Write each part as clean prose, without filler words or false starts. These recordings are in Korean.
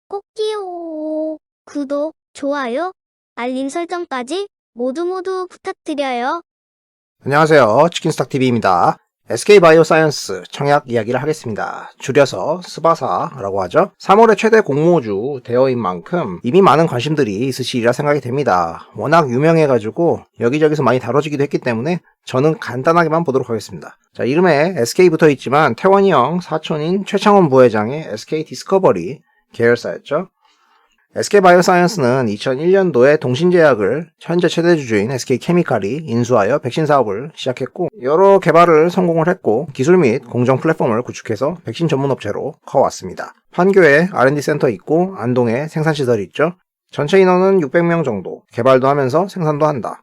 꼭지요. 구독, 좋아요, 알림 설정까지 모두 부탁드려요. 안녕하세요. 치킨스탁TV입니다. SK바이오사이언스 청약 이야기를 하겠습니다. 줄여서 스바사라고 하죠. 3월의 최대 공모주 대여인 만큼 이미 많은 관심들이 있으시리라 생각이 됩니다. 워낙 유명해가지고 여기저기서 많이 다뤄지기도 했기 때문에 저는 간단하게만 보도록 하겠습니다. 자, 이름에 SK 붙어있지만 태원이 형 사촌인 최창원 부회장의 SK 디스커버리 계열사였죠. SK바이오사이언스는 2001년도에 동신제약을 현재 최대주주인 SK케미칼이 인수하여 백신 사업을 시작했고, 여러 개발을 성공을 했고 기술 및 공정 플랫폼을 구축해서 백신 전문업체로 커왔습니다. 판교에 R&D 센터 있고 안동에 생산시설이 있죠. 전체 인원은 600명 정도, 개발도 하면서 생산도 한다.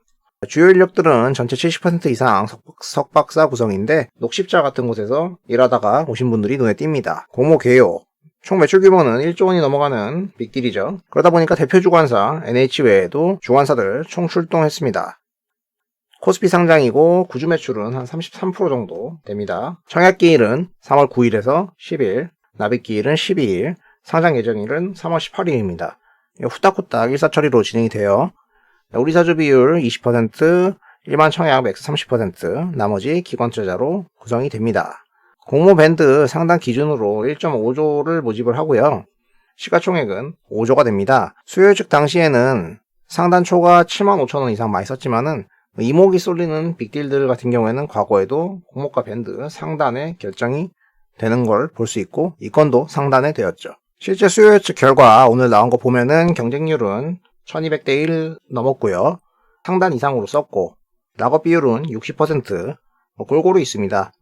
주요 인력들은 전체 70% 이상 석박사 구성인데 녹십자 같은 곳에서 일하다가 오신 분들이 눈에 띕니다. 공모 개요, 총 매출 규모는 1조 원이 넘어가는 빅딜이죠. 그러다 보니까 대표 주관사 NH 외에도 주관사들 총 출동했습니다. 코스피 상장이고 구주 매출은 한 33% 정도 됩니다. 청약기일은 3월 9일에서 10일, 납입기일은 12일, 상장 예정일은 3월 18일입니다. 후딱후딱 일사처리로 진행이 돼요. 우리 사주 비율 20%, 일반 청약 맥스 30%, 나머지 기관투자자로 구성이 됩니다. 공모 밴드 상단 기준으로 1.5조를 모집을 하고요. 시가총액은 5조가 됩니다. 수요 측 당시에는 상단 초가 75,000원 이상 많이 썼지만은 이목이 쏠리는 빅딜들 같은 경우에는 과거에도 공모가 밴드 상단에 결정이 되는 걸 볼 수 있고 이 건도 상단에 되었죠. 실제 수요 측 결과 오늘 나온 거 보면은 경쟁률은 1200대 1 넘었고요. 상단 이상으로 썼고 락업 비율은 60% 골고루 있습니다.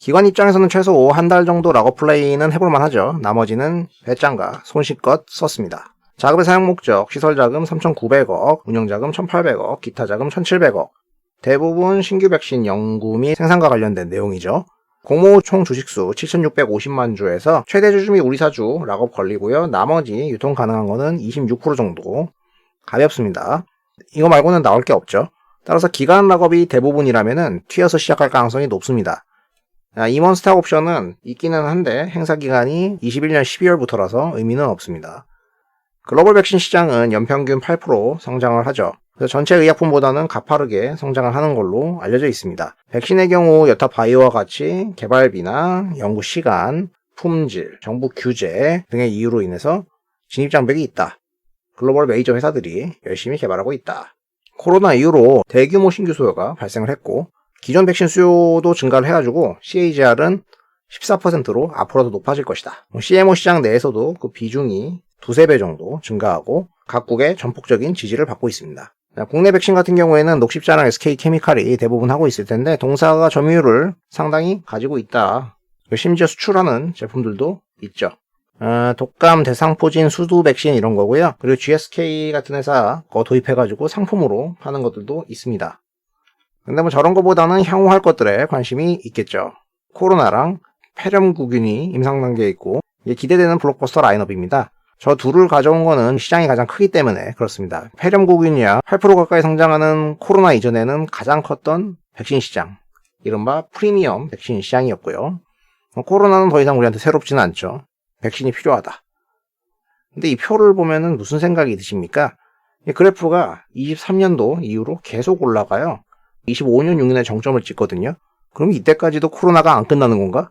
기관 입장에서는 최소 한 달 정도 락업 플레이는 해볼만 하죠. 나머지는 배짱과 손실껏 썼습니다. 자금의 사용 목적, 시설자금 3,900억, 운영자금 1,800억, 기타자금 1,700억. 대부분 신규 백신 연구 및 생산과 관련된 내용이죠. 공모 총 주식수 7,650만 주에서 최대 주주 및 우리 사주 락업 걸리고요. 나머지 유통 가능한 거는 26% 정도. 가볍습니다. 이거 말고는 나올 게 없죠. 따라서 기간 락업이 대부분이라면은 튀어서 시작할 가능성이 높습니다. 임원 스탁 옵션은 있기는 한데 행사 기간이 21년 12월부터라서 의미는 없습니다. 글로벌 백신 시장은 연평균 8% 성장을 하죠. 그래서 전체 의약품보다는 가파르게 성장을 하는 걸로 알려져 있습니다. 백신의 경우 여타 바이오와 같이 개발비나 연구 시간, 품질, 정부 규제 등의 이유로 인해서 진입 장벽이 있다. 글로벌 메이저 회사들이 열심히 개발하고 있다. 코로나 이후로 대규모 신규 수요가 발생을 했고 기존 백신 수요도 증가를 해가지고 CAGR은 14%로 앞으로도 높아질 것이다. CMO 시장 내에서도 그 비중이 두세 배 정도 증가하고 각국의 전폭적인 지지를 받고 있습니다. 국내 백신 같은 경우에는 녹십자랑 SK케미칼이 대부분 하고 있을 텐데 동사가 점유율을 상당히 가지고 있다. 심지어 수출하는 제품들도 있죠. 독감, 대상포진, 수두 백신 이런 거고요. 그리고 GSK 같은 회사 거 도입해가지고 상품으로 파는 것들도 있습니다. 근데 뭐 저런 거보다는 향후 할 것들에 관심이 있겠죠. 코로나랑 폐렴구균이 임상 단계에 있고 이게 기대되는 블록버스터 라인업입니다. 저 둘을 가져온 거는 시장이 가장 크기 때문에 그렇습니다. 폐렴구균이야 8% 가까이 성장하는 코로나 이전에는 가장 컸던 백신 시장, 이른바 프리미엄 백신 시장이었고요. 코로나는 더 이상 우리한테 새롭지는 않죠. 백신이 필요하다. 근데 이 표를 보면은 무슨 생각이 드십니까? 이 그래프가 23년도 이후로 계속 올라가요. 25년 6년에 정점을 찍거든요. 그럼 이때까지도 코로나가 안 끝나는 건가?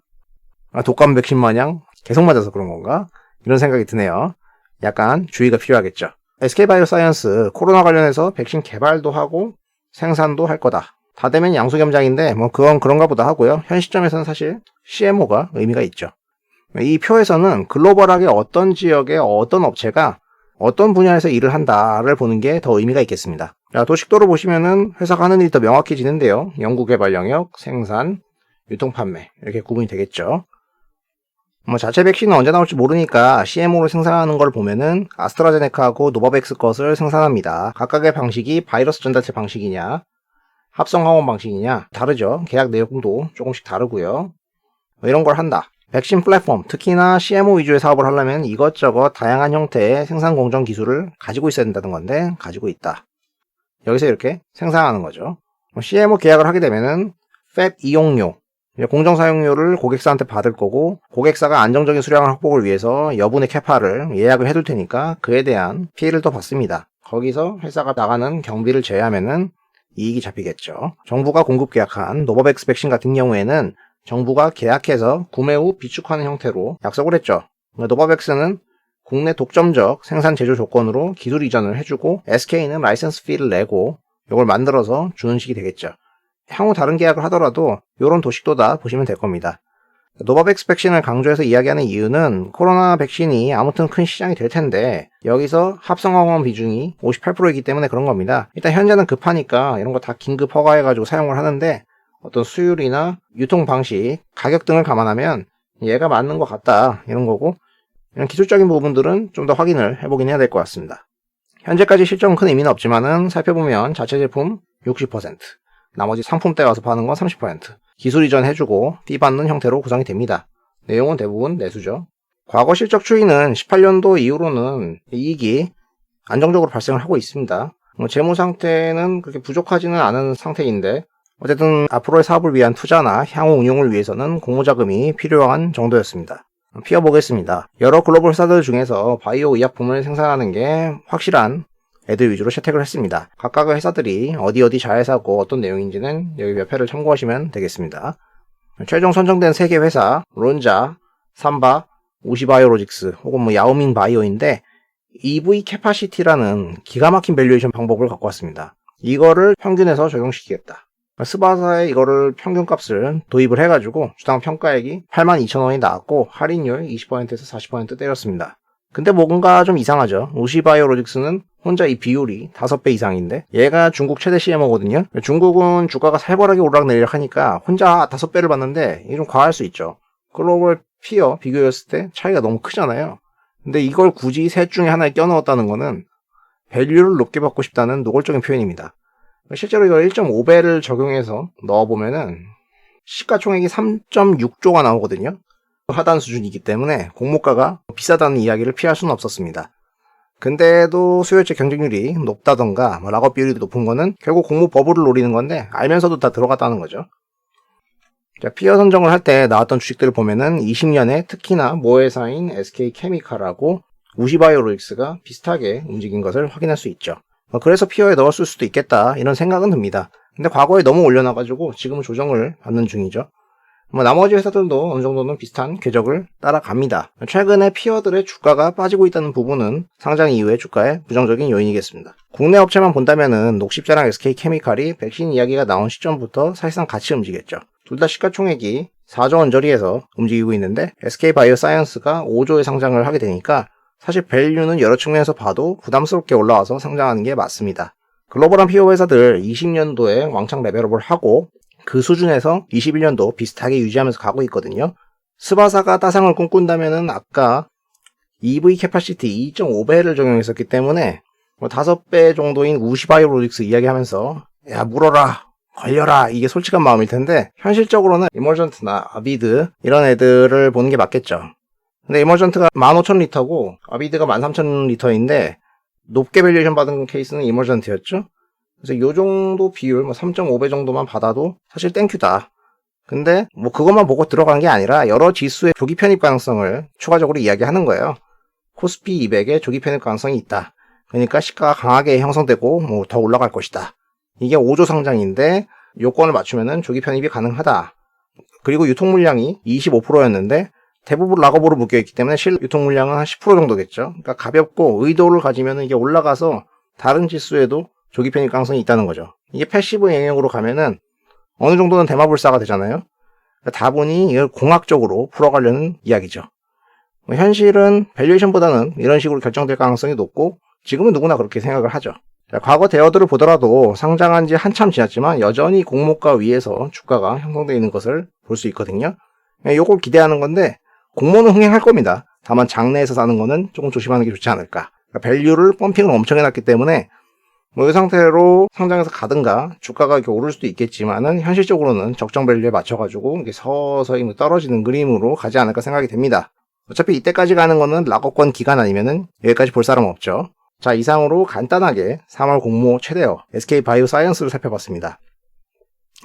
독감 백신 마냥 계속 맞아서 그런 건가? 이런 생각이 드네요. 약간 주의가 필요하겠죠. SK바이오사이언스 코로나 관련해서 백신 개발도 하고 생산도 할 거다. 다 되면 양수겸장인데 뭐 그건 그런가 보다 하고요. 현 시점에서는 사실 CMO가 의미가 있죠. 이 표에서는 글로벌하게 어떤 지역의 어떤 업체가 어떤 분야에서 일을 한다를 보는 게 더 의미가 있겠습니다. 도식도를 보시면은 회사가 하는 일이 더 명확해지는데요. 연구개발 영역, 생산, 유통판매 이렇게 구분이 되겠죠. 자체 백신은 언제 나올지 모르니까 CMO로 생산하는 걸 보면은 아스트라제네카하고 노바백스 것을 생산합니다. 각각의 방식이 바이러스 전달체 방식이냐, 합성 항원 방식이냐 다르죠. 계약 내용도 조금씩 다르고요. 이런 걸 한다. 백신 플랫폼, 특히나 CMO 위주의 사업을 하려면 이것저것 다양한 형태의 생산 공정 기술을 가지고 있어야 된다는 건데 가지고 있다. 여기서 이렇게 생산하는 거죠. CMO 계약을 하게 되면은 팹 이용료, 이제 공정 사용료를 고객사한테 받을 거고, 고객사가 안정적인 수량 확보를 위해서 여분의 캐파를 예약을 해둘 테니까 그에 대한 피해를 더 받습니다. 거기서 회사가 나가는 경비를 제외하면은 이익이 잡히겠죠. 정부가 공급 계약한 노바백스 백신 같은 경우에는 정부가 계약해서 구매 후 비축하는 형태로 약속을 했죠. 노바백스는 국내 독점적 생산 제조 조건으로 기술 이전을 해주고 SK는 라이선스 피를 내고 이걸 만들어서 주는 식이 되겠죠. 향후 다른 계약을 하더라도 이런 도식도다 보시면 될 겁니다. 노바백스 백신을 강조해서 이야기하는 이유는 코로나 백신이 아무튼 큰 시장이 될 텐데 여기서 합성화원 비중이 58%이기 때문에 그런 겁니다. 일단 현재는 급하니까 이런 거 다 긴급 허가해가지고 사용을 하는데 어떤 수율이나 유통 방식, 가격 등을 감안하면 얘가 맞는 것 같다 이런 거고, 이런 기술적인 부분들은 좀 더 확인을 해보긴 해야 될 것 같습니다. 현재까지 실적은 큰 의미는 없지만은 살펴보면 자체 제품 60%, 나머지 상품대 가서 파는 건 30%, 기술 이전 해주고 피 받는 형태로 구성이 됩니다. 내용은 대부분 내수죠. 과거 실적 추이는 18년도 이후로는 이익이 안정적으로 발생을 하고 있습니다. 재무 상태는 그렇게 부족하지는 않은 상태인데 어쨌든 앞으로의 사업을 위한 투자나 향후 운용을 위해서는 공모자금이 필요한 정도였습니다. 피워보겠습니다. 여러 글로벌 회사들 중에서 바이오 의약품을 생산하는 게 확실한 애들 위주로 채택을 했습니다. 각각의 회사들이 어디 자회사고 어떤 내용인지는 여기 몇 회를 참고하시면 되겠습니다. 최종 선정된 3개 회사, 론자, 삼바, 우시바이오로직스 혹은 야오밍 바이오인데 EV 캐파시티라는 기가 막힌 밸류에이션 방법을 갖고 왔습니다. 이거를 평균에서 적용시키겠다. 스바사에 이거를 평균값을 도입을 해가지고 주당 평가액이 82,000원이 나왔고 할인율 20%에서 40% 때렸습니다. 근데 뭔가 좀 이상하죠. 우시바이오로직스는 혼자 이 비율이 5배 이상인데 얘가 중국 최대 CMO거든요. 중국은 주가가 살벌하게 오르락내리락 하니까 혼자 5배를 받는데 이게 좀 과할 수 있죠. 글로벌 피어 비교했을 때 차이가 너무 크잖아요. 근데 이걸 굳이 셋 중에 하나에 껴넣었다는 거는 밸류를 높게 받고 싶다는 노골적인 표현입니다. 실제로 이걸 1.5배를 적용해서 넣어보면은 시가총액이 3.6조가 나오거든요. 하단 수준이기 때문에 공모가가 비싸다는 이야기를 피할 수는 없었습니다. 근데도 수요일제 경쟁률이 높다던가 락업 비율이 높은 거는 결국 공모 버블을 노리는 건데 알면서도 다 들어갔다는 거죠. 자, 피어 선정을 할 때 나왔던 주식들을 보면은 20년에 특히나 모회사인 SK케미칼하고 우시바이오로직스가 비슷하게 움직인 것을 확인할 수 있죠. 그래서 피어에 넣었을 수도 있겠다 이런 생각은 듭니다. 근데 과거에 너무 올려놔가지고 지금은 조정을 받는 중이죠. 나머지 회사들도 어느 정도는 비슷한 궤적을 따라갑니다. 최근에 피어들의 주가가 빠지고 있다는 부분은 상장 이후의 주가의 부정적인 요인이겠습니다. 국내 업체만 본다면은 녹십자랑 SK케미칼이 백신 이야기가 나온 시점부터 사실상 같이 움직였죠. 둘 다 시가총액이 4조 원저리에서 움직이고 있는데 SK바이오사이언스가 5조에 상장을 하게 되니까 사실 밸류는 여러 측면에서 봐도 부담스럽게 올라와서 상장하는 게 맞습니다. 글로벌한 피어 회사들 20년도에 왕창 레벨업을 하고 그 수준에서 21년도 비슷하게 유지하면서 가고 있거든요. 스바사가 따상을 꿈꾼다면은 아까 EV 캐파시티 2.5배를 적용했었기 때문에 5배 정도인 우시바이오로직스 이야기하면서 야 물어라 걸려라 이게 솔직한 마음일 텐데 현실적으로는 이머전트나 아비드 이런 애들을 보는 게 맞겠죠. 근데 이머전트가 15,000리터고 아비드가 13,000리터인데 높게 밸류에이션 받은 케이스는 이머전트였죠. 그래서 요 정도 비율 3.5배 정도만 받아도 사실 땡큐다. 근데 그것만 보고 들어간 게 아니라 여러 지수의 조기 편입 가능성을 추가적으로 이야기하는 거예요. 코스피 200에 조기 편입 가능성이 있다. 그러니까 시가가 강하게 형성되고 더 올라갈 것이다. 이게 5조 상장인데 요건을 맞추면은 조기 편입이 가능하다. 그리고 유통 물량이 25%였는데 대부분 락업으로 묶여있기 때문에 실 유통 물량은 한 10% 정도겠죠. 그러니까 가볍고 의도를 가지면 이게 올라가서 다른 지수에도 조기 편입 가능성이 있다는 거죠. 이게 패시브 영역으로 가면은 어느 정도는 대마불사가 되잖아요. 그러니까 다분히 이걸 공학적으로 풀어가려는 이야기죠. 현실은 밸류에이션보다는 이런 식으로 결정될 가능성이 높고 지금은 누구나 그렇게 생각을 하죠. 자, 과거 대어들을 보더라도 상장한 지 한참 지났지만 여전히 공모가 위에서 주가가 형성되어 있는 것을 볼 수 있거든요. 요걸 기대하는 건데 공모는 흥행할 겁니다. 다만 장내에서 사는 거는 조금 조심하는 게 좋지 않을까. 그러니까 밸류를 펌핑을 엄청 해놨기 때문에 이 상태로 상장해서 가든가 주가가 이렇게 오를 수도 있겠지만은 현실적으로는 적정 밸류에 맞춰가지고 이게 서서히 떨어지는 그림으로 가지 않을까 생각이 됩니다. 어차피 이때까지 가는 거는 락업권 기간 아니면은 여기까지 볼 사람 없죠. 자, 이상으로 간단하게 3월 공모 최대어 SK바이오사이언스를 살펴봤습니다.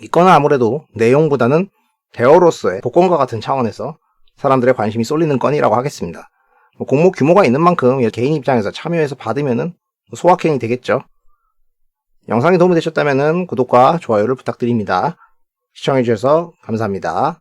이거는 아무래도 내용보다는 대어로서의 복권과 같은 차원에서 사람들의 관심이 쏠리는 건이라고 하겠습니다. 공모 규모가 있는 만큼 개인 입장에서 참여해서 받으면은 소확행이 되겠죠. 영상이 도움이 되셨다면 구독과 좋아요를 부탁드립니다. 시청해주셔서 감사합니다.